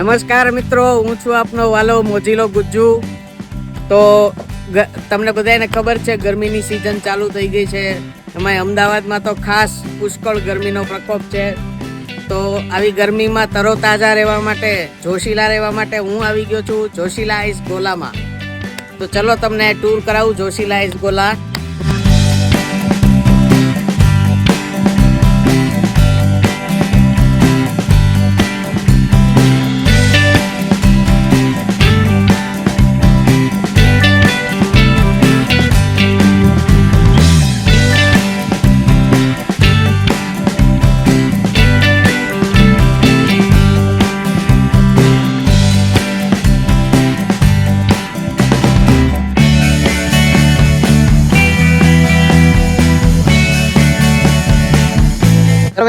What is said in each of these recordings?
નમસ્કાર મિત્રો, હું છું આપનો વાલો મોજીલો ગુજ્જુ. તો તમને બધાને ખબર છે ગરમીની સિઝન ચાલુ થઈ ગઈ છે. એમાં અમદાવાદમાં તો ખાસ પુષ્કળ ગરમીનો પ્રકોપ છે. તો આવી ગરમીમાં તરોતાજા રહેવા માટે, જોશીલા રહેવા માટે હું આવી ગયો છું જોશીલા આઈસ ગોલામાં. તો ચલો તમને ટૂર કરાવું જોશીલા આઈસ ગોલા.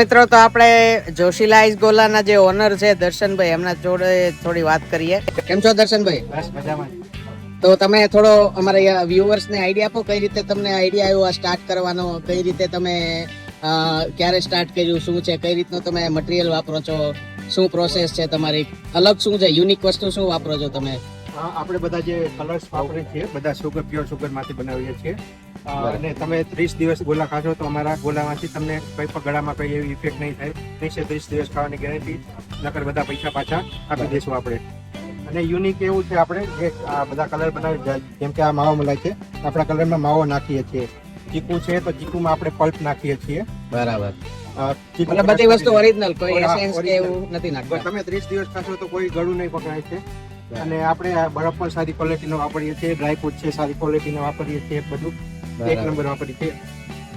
મિત્રો, તો આપણે જોશીલા આઈસ ગોલાના જે ઓનર છે દર્શનભાઈ, એમના જોડે થોડી વાત કરીએ. કેમ છો દર્શનભાઈ? બસ મજામાં. તો તમે થોડો અમારા વ્યુઅર્સ ને આઈડિયા આપો, કઈ રીતે તમને આઈડિયા આવ્યો આ સ્ટાર્ટ કરવાનો, કઈ રીતે તમે ક્યારે સ્ટાર્ટ કર્યું, શું છે, કઈ રીતનું તમે મટીરિયલ વાપરો છો, શું પ્રોસેસ છે તમારી, અલગ શું છે, યુનિક વસ્તુ શું વાપરો છો તમે? આપણે બધા જે કલર્સ વાપરીએ છીએ બધા સુગર, પ્યોર સુગર માંથી બનાવીએ છીએ. અને તમે 30 દિવસ ગોલા ખાશો તો અમારા ગોલામાંથી તમને કઈ પણ ગળામાં કઈ એવી ઇફેક્ટ નહીં થાય. 30 દિવસ ખાવાની ગેરંટી, નકર બધા પૈસા પાછા આપી દઈશું આપણે. અને યુનિક એવું છે, આપણે જે આ બધા કલર બનાવી, જેમ કે આ માવો મલાઈ છે, આપણા કલરમાં માવો નાખીએ છીએ. ચીકુ છે તો ચીકુમાં આપણે પલ્પ નાખીએ છીએ. બરાબર. બધી વસ્તુ ઓરિજિનલ, કોઈ એસેન્સ કે એવું નથી નાખતા. તમે 30 દિવસ ખાશો તો કોઈ ગળું નહીં પકડાય છે. અને આપણે આ બરફ પણ સારી ક્વોલિટીનો વાપરીએ છીએ, ડ્રાય ફ્રૂટ છે સારી ક્વોલિટીનો વાપરીએ છીએ, બધું એક નંબર વાપરીએ છીએ.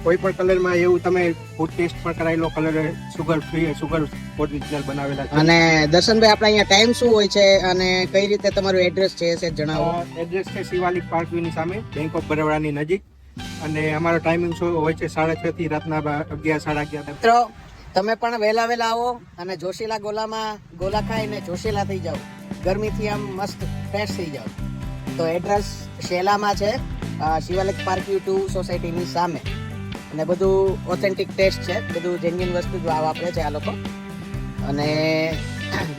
કોઈ પણ કલરમાં એવું તમે ફૂડ ટેસ્ટ પણ કરાવી લો, colour sugar free, sugar original બનાવેલા છે. અને દર્શનભાઈ, આપણે અહીંયા ટાઈમ શું હોય છે અને કઈ રીતે તમારું એડ્રેસ છે એ જણાવો. એડ્રેસ છે શિવાલિક પાર્ક વ્યૂની સામે, બેંક ઓફ બરોડાની નજીક. અને અમારો ટાઈમિંગ શું હોય છે 6:30 થી રાતના 11, 11:30. મિત્રો, તમે પણ વહેલા આવો અને જોશીલા ગોલામાં ગોલા ખાઈને જોશીલા થઈ જાઓ, ગરમીથી આમ મસ્ત ફ્રેશ થઈ જાઓ. તો એડ્રેસ શેલામાં છે, શિવાલિક પાર્ક વ્યૂ 2 સોસાયટીની સામે. અને બધું ઓથેન્ટિક ટેસ્ટ છે, બધું જેન્યુઇન વસ્તુ જ વાપરે છે આ લોકો. અને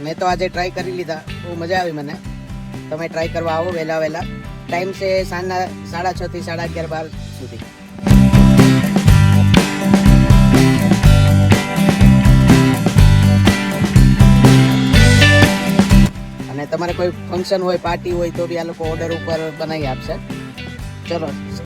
મેં તો આજે ટ્રાય કરી લીધા, બહુ મજા આવી મને. તમે ટ્રાય કરવા આવો વહેલા. ટાઈમ છે સાંજના 6:30 થી 11:30, 12 સુધી. અને તમારે કોઈ ફંક્શન હોય, પાર્ટી હોય તો બી આ લોકો ઓર્ડર ઉપર બનાવી આપશે. ચલો.